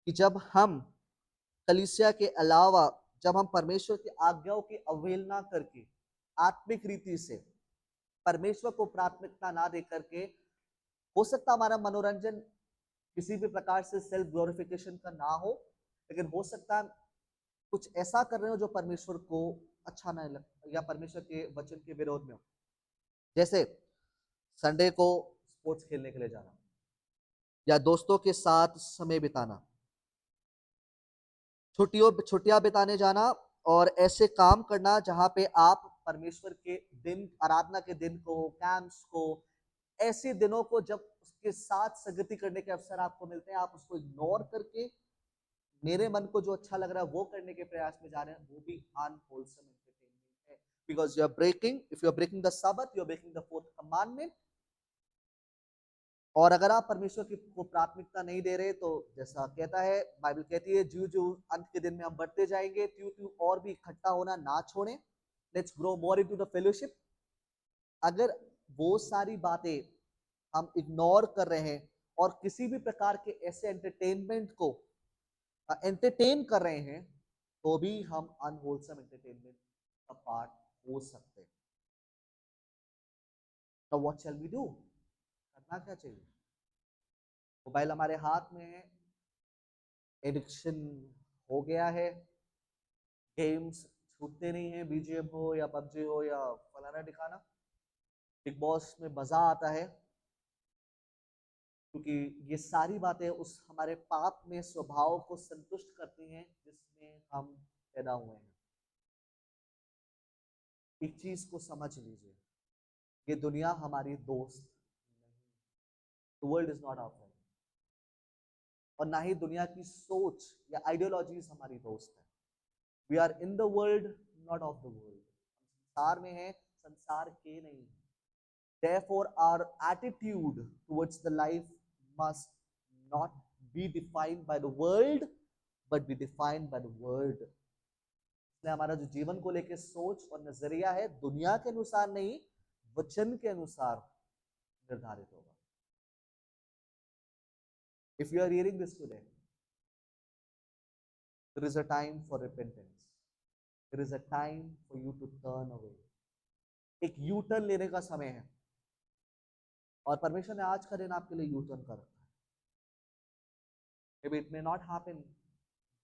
Speaker 1: कि जब हम कलीसिया के अलावा, जब हम परमेश्वर की आज्ञाओं की अवहेलना करके आत्मिक रीति से परमेश्वर को प्राथमिकता ना दे करके, हो सकता हमारा मनोरंजन किसी भी प्रकार से सेल्फ ग्लोरिफिकेशन का ना हो, लेकिन हो सकता है कुछ ऐसा कर रहे हो जो परमेश्वर को अच्छा ना लगे या परमेश्वर के वचन के विरोध में हो. जैसे संडे को स्पोर्ट्स खेलने के लिए जाना, या दोस्तों के साथ समय बिताना, छुट्टियां बिताने जाना, और ऐसे काम करना जहां पे आप परमेश्वर के दिन, आराधना के दिन को, कैंप्स को, ऐसे दिनों को जब उसके साथ संगति करने के अवसर आपको मिलते हैं, आप उसको इग्नोर करके मेरे मन को जो अच्छा लग रहा है वो करने के प्रयास में जा रहे हैं, वो भी अनहोलसम एंटरटेनमेंट है. Because you are breaking, if you are breaking the Sabbath, you are breaking the fourth commandment. और अगर आप परमेश्वर की को प्राथमिकता नहीं दे रहे, तो जैसा कहता है, बाइबल कहती है, ज्यू ज्यू अंत के दिन में हम बढ़ते जाएंगे, त्यों त्यों और भी इकट्ठा होना ना छोड़ें. Let's grow more into the fellowship. अगर वो सारी बातें हम इग्नोर कर रहे हैं और किसी भी प्रकार के ऐसे एंटरटेनमेंट को एंटरटेन कर रहे हैं, तो भी हम अनहोलसम एंटरटेनमेंट का पार्ट हो सकते हैं. तो व्हाट शैल वी डू? करना क्या चाहिए? मोबाइल हमारे हाथ में है, एडिक्शन हो गया है, गेम्स छूटते नहीं है, बीजीएम हो या पबजी हो या फलाना दिखाना. बिग बॉस में मजा आता है क्योंकि ये सारी बातें उस हमारे पाप में स्वभाव को संतुष्ट करती हैं जिसमें हम पैदा हुए हैं. एक चीज को समझ लीजिए, ये दुनिया हमारी दोस्त नहीं. The world is not our friend. और ना ही दुनिया की सोच या आइडियोलॉजीज हमारी दोस्त है. We are in the world, not of the world. संसार में है, संसार के नहीं. Therefore, our attitude towards the life must not be defined by the world, but be defined by the word. इसलिए हमारा जो जीवन को लेकर सोच और नजरिया है, दुनिया के अनुसार नहीं, वचन के अनुसार निर्धारित होगा। If you are hearing this today, there is a time for repentance. There is a time for you to turn away. एक यू टर्न लेने का समय है, और परमेश्वर ने आज का दिन आपके लिए यू टर्न कर रखा है। Maybe it may not happen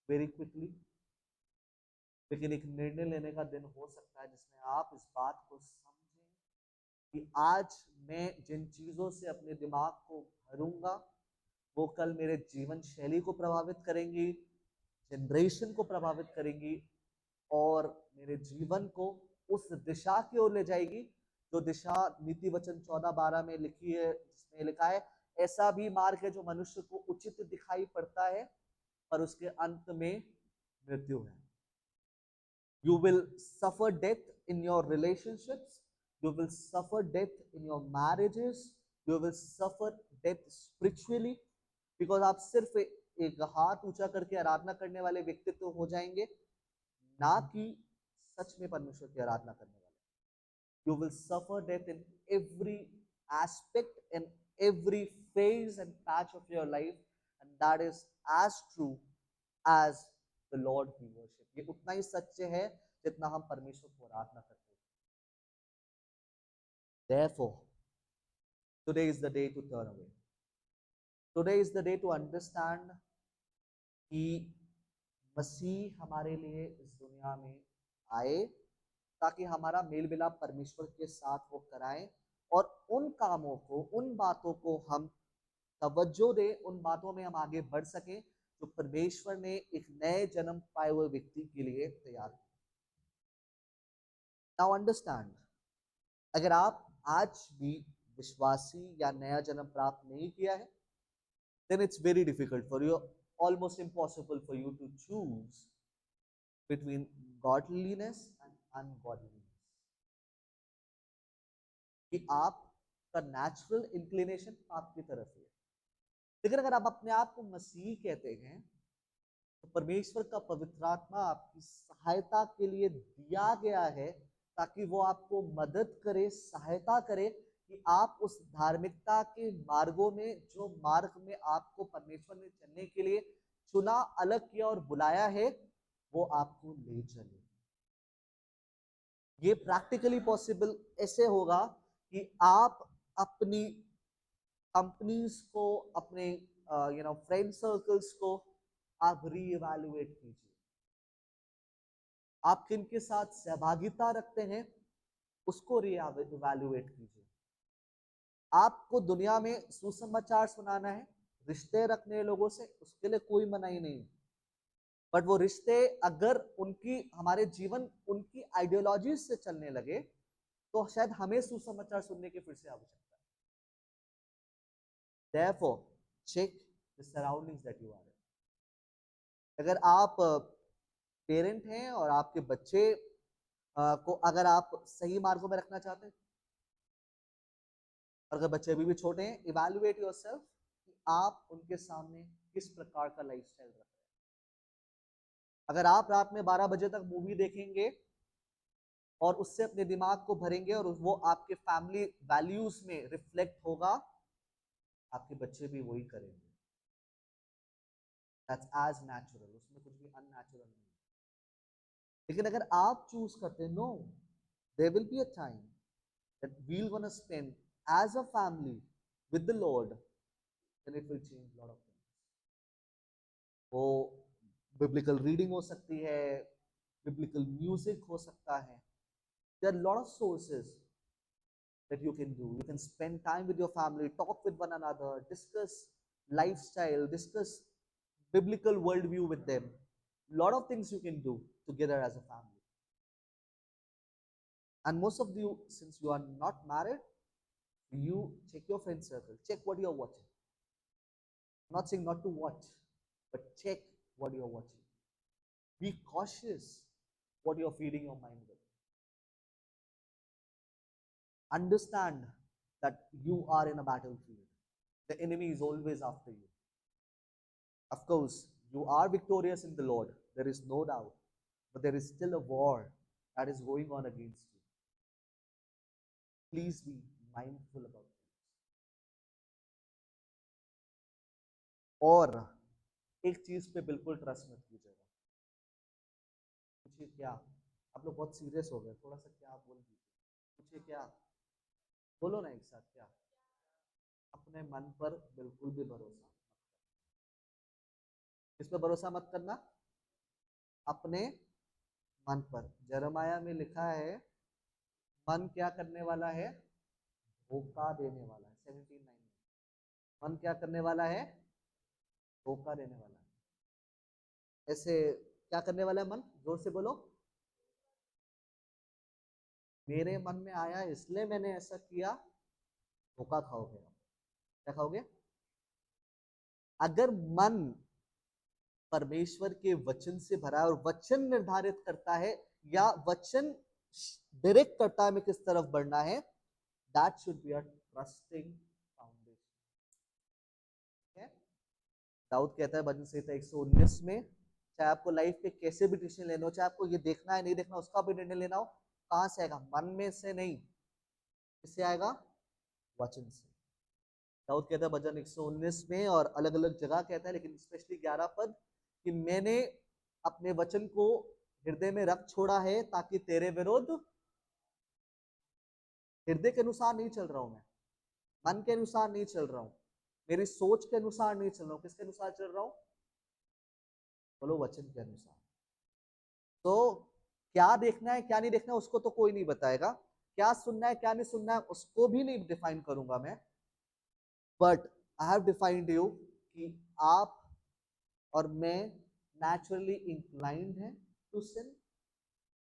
Speaker 1: very quickly, लेकिन एक निर्णय लेने का दिन हो सकता है जिसमें आप इस बात को समझें कि आज मैं जिन चीजों से अपने दिमाग को भरूंगा वो कल मेरे जीवन शैली को प्रभावित करेंगी, जनरेशन को प्रभावित करेंगी, और मेरे जीवन को उस दिशा की ओर ले जाएगी जो दिशा नीति वचन 14:12 में लिखी है, जिसमें लिखा है, ऐसा भी मार्ग है जो मनुष्य को उचित दिखाई पड़ता है पर उसके अंत में मृत्यु है। You will suffer death in your relationships. You will suffer death in your marriages. You will suffer death spiritually. Because आप सिर्फ एक हाथ ऊंचा करके आराधना करने वाले व्यक्तित्व हो जाएंगे, ना कि सच में परमेश्वर की आराधना करने वाले। You will suffer death in every aspect and every phase and patch of your life, and that is as true as the Lord we worship. ये उतना ही सच्चे है जितना हम परमेश्वर को आराधना करते हैं। Therefore, today is the day to turn away. Today is the day to understand कि मसीह हमारे लिए इस दुनिया में आए ताकि हमारा मेल मिलाप परमेश्वर के साथ वो कराएं, और उन कामों को, उन बातों को हम तवज्जो दें, उन बातों में हम आगे बढ़ सकें जो परमेश्वर ने एक नए जन्म पाए हुए व्यक्ति के लिए तैयार किया। नाउ अंडरस्टैंड, अगर आप आज भी विश्वासी या नया जन्म प्राप्त नहीं किया है, then it's very difficult for you, almost impossible for you to choose between godliness and ungodliness. कि आपका नेचुरल इंक्लिनेशन पाप की तरफ है, लेकिन अगर आप अपने आप को मसीह कहते हैं तो परमेश्वर का पवित्र आत्मा आपकी सहायता के लिए दिया गया है ताकि वो आपको मदद करे, सहायता करे कि आप उस धार्मिकता के मार्गों में, जो मार्ग में आपको परमेश्वर ने चलने के लिए चुना, अलग किया और बुलाया है, वो आपको ले चले। ये प्रैक्टिकली पॉसिबल ऐसे होगा कि आप अपनी कंपनीज को, अपने फ्रेंड सर्कल्स को आप रीइवैल्यूएट कीजिए। आप किन के साथ सहभागिता रखते हैं उसको रीइवैल्यूएट कीजिए। आपको दुनिया में सुसमाचार सुनाना है, रिश्ते रखने लोगों से, उसके लिए कोई मनाही नहीं, बट वो रिश्ते अगर हमारे जीवन उनकी आइडियोलॉजी से चलने लगे तो शायद हमें सुसमाचार सुनने की फिर से आवश्यकता है। Therefore, check the surroundings that you are in. अगर आप पेरेंट हैं और आपके बच्चे को अगर आप सही मार्गों में रखना चाहते हैं, और अगर बच्चे अभी भी छोटे हैं, इवैल्यूएट योरसेल्फ कि आप उनके सामने किस प्रकार का लाइफस्टाइल रख रहे हैं। अगर आप रात में 12 बजे तक मूवी देखेंगे और उससे अपने दिमाग को भरेंगे और वो आपके फैमिली वैल्यूज में रिफ्लेक्ट होगा, आपके बच्चे भी वही करेंगे। That's as natural, उसमें कुछ भी अननेचुरल नहीं। लेकिन अगर आप चूज करते हैं, no, there will be a time that we're gonna spend as a family with the Lord, then it will change a lot of things. वो biblical reading हो सकती है, biblical music हो सकता है. There are a lot of sources that you can do. You can spend time with your family, talk with one another, discuss lifestyle, discuss biblical worldview with them. A lot of things you can do together as a family. And most of you, since you are not married, you check your friend circle, check what you're watching. I'm not saying not to watch, but check what you're watching. Be cautious what you're feeding your mind with. Understand that you are in a battlefield. The enemy is always after you. Of course, you are victorious in the Lord, there is no doubt, but there is still a war that is going on against you. Please be mindful about. और एक चीज पे बिल्कुल ट्रस्ट मत कीजिएगा। पूछिए क्या? आप लोग बहुत सीरियस हो गए, थोड़ा सा क्या बोल दीजिए। पूछिए क्या? बोलो ना एक साथ, क्या? अपने मन पर बिल्कुल भी भरोसा। किस पे भरोसा मत करना? अपने मन पर। जरमाया में लिखा है, मन क्या करने वाला है? धोखा देने वाला है। 17:9 मन क्या करने वाला है? धोखा देने वाला है। ऐसे क्या करने वाला है मन? जोर से बोलो। मेरे मन में आया इसलिए मैंने ऐसा किया। धोखा खाओगे आप। क्या खाओगे? अगर मन परमेश्वर के वचन से भरा है और वचन निर्धारित करता है या वचन डायरेक्ट करता है हमें किस तरफ बढ़ना है, that should be a trusting foundation. Daud कहता है भजन संहिता 119 में, चाहे आपको लाइफ पे कैसे भी डिसीजन लेना हो, चाहे आपको ये देखना है नहीं देखना, उसका भी निर्णय लेना हो, कहां से आएगा? मन में से नहीं। किससे आएगा? वचन से। दाऊद कहता है भजन 119 में और अलग अलग जगह कहता है, लेकिन स्पेशली 11 पद, कि मैंने अपने वचन को हृदय में रख छोड़ा है ताकि तेरे विरुद्ध, हृदय के अनुसार नहीं चल रहा हूं मैं, मन के अनुसार नहीं चल रहा हूं, मेरी सोच के अनुसार नहीं चल रहा हूं, किसके अनुसार चल रहा हूं? बोलो, वचन के अनुसार। तो क्या देखना है क्या नहीं देखना है उसको तो कोई नहीं बताएगा, क्या सुनना है क्या नहीं सुनना है उसको भी नहीं डिफाइन करूंगा मैं, but I have defined you कि आप और मैं नेचुरली इंक्लाइंड है टू सिन,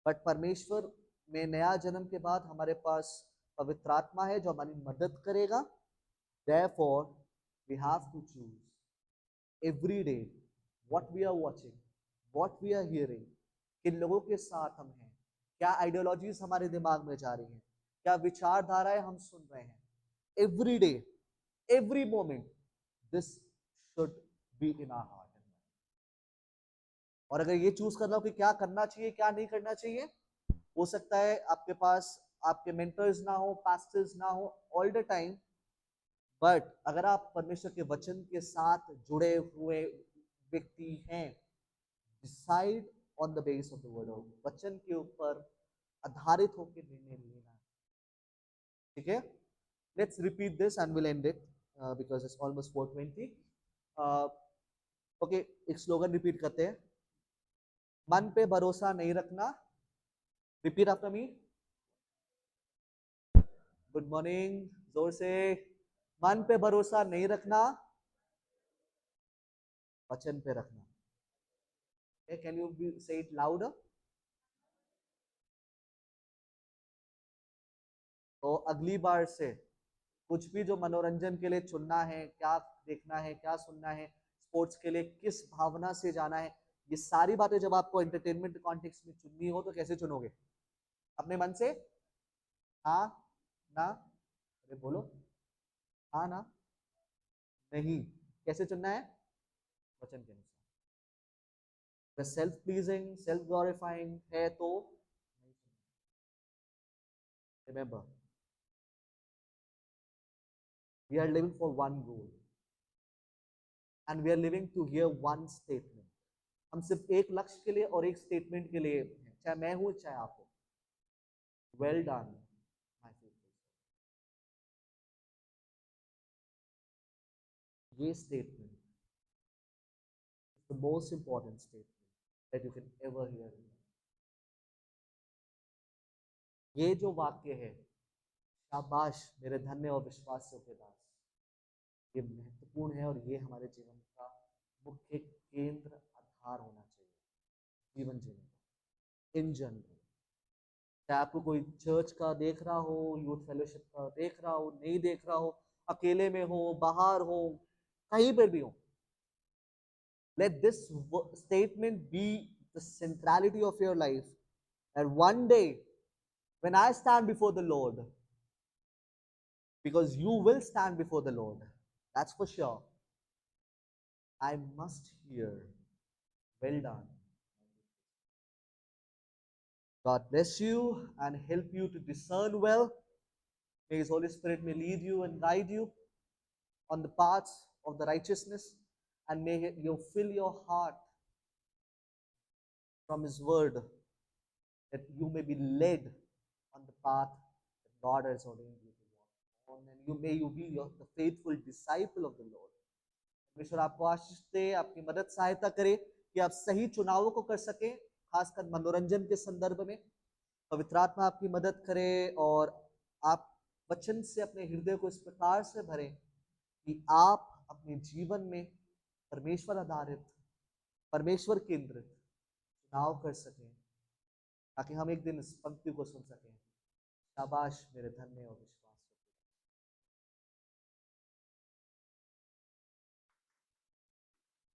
Speaker 1: बट परमेश्वर में नया जन्म के बाद हमारे पास पवित्र आत्मा है जो हमारी मदद करेगा। Therefore, we have to choose every day what we are watching, what we are hearing, किन लोगों के साथ हम हैं, क्या आइडियोलॉजीज हमारे दिमाग में जा रही हैं, क्या विचारधाराएं हम सुन रहे हैं। Every day, every moment, this should be in our heart. और अगर ये चूज करना हो कि क्या करना चाहिए क्या नहीं करना चाहिए, हो सकता है आपके पास आपके मेंटर्स ना हो, पास्टर्स ना हो ऑल द टाइम, बट अगर आप परमेश्वर के वचन के साथ जुड़े हुए व्यक्ति हैं, decide on the base of the word of वचन के ऊपर आधारित होकर निर्णय लेना। ठीक है, let's repeat this and will and it because it's almost 4:20। Okay, एक स्लोगन रिपीट करते हैं। मन पे भरोसा नहीं रखना। Repeat after me. Good morning, जोर से। मन पे भरोसा नहीं रखना, वचन पे रखना। कैन यू से इट लाउडर? तो अगली बार से कुछ भी जो मनोरंजन के लिए चुनना है, क्या देखना है क्या सुनना है, स्पोर्ट्स के लिए किस भावना से जाना है, ये सारी बातें जब आपको एंटरटेनमेंट कॉन्टेक्स्ट में चुननी हो तो कैसे चुनोगे? अपने मन से? हाँ ना? अरे बोलो, हाँ ना? नहीं। कैसे चुनना है? वचन के अनुसार। अगर सेल्फ प्लीजिंग सेल्फ ग्लोरीफाइंग है तो नहीं चुनना। Remember, we are living for one goal and we are living to hear one statement. हम सिर्फ एक लक्ष्य के लिए और एक स्टेटमेंट के लिए, चाहे मैं हूं चाहे आप हो, वेल डन माय फेथफुल। ये statement the most important statement that you can ever here. ये जो वाक्य है, शाबाश मेरे धन्य और विश्वासियों के दास, ये महत्वपूर्ण है और ये हमारे जीवन का मुख्य केंद्र आधार होना चाहिए जीवन जीने का इन जनरल। चाहे आपको कोई चर्च का देख रहा हो, यूथ फेलोशिप का देख रहा हो, नहीं देख रहा हो, अकेले में हो, बाहर हो, कहीं पर भी हो, let this statement be the centrality of your life, and one day when I stand before the Lord, because you will stand before the Lord, that's for sure, I must hear, well done. God bless you and help you to discern well May His Holy Spirit may lead you and guide you on the paths of the righteousness, and may you fill your heart from His word, that you may be led on the path that God has ordained you to walk on, and you be the faithful disciple of the Lord. परमेश्वर आपको आशीष दे, आपकी मदद सहायता करे कि आप सही चुनावों को कर सके, खासकर मनोरंजन के संदर्भ में। पवित्र आत्मा आपकी मदद करे और आप वचन से अपने हृदय को इस प्रकार से भरें कि आप अपने जीवन में परमेश्वर आधारित, परमेश्वर केंद्रित चुनाव कर सकें, ताकि हम एक दिन इस पंक्ति को सुन सकें, शाबाश मेरे धन्य और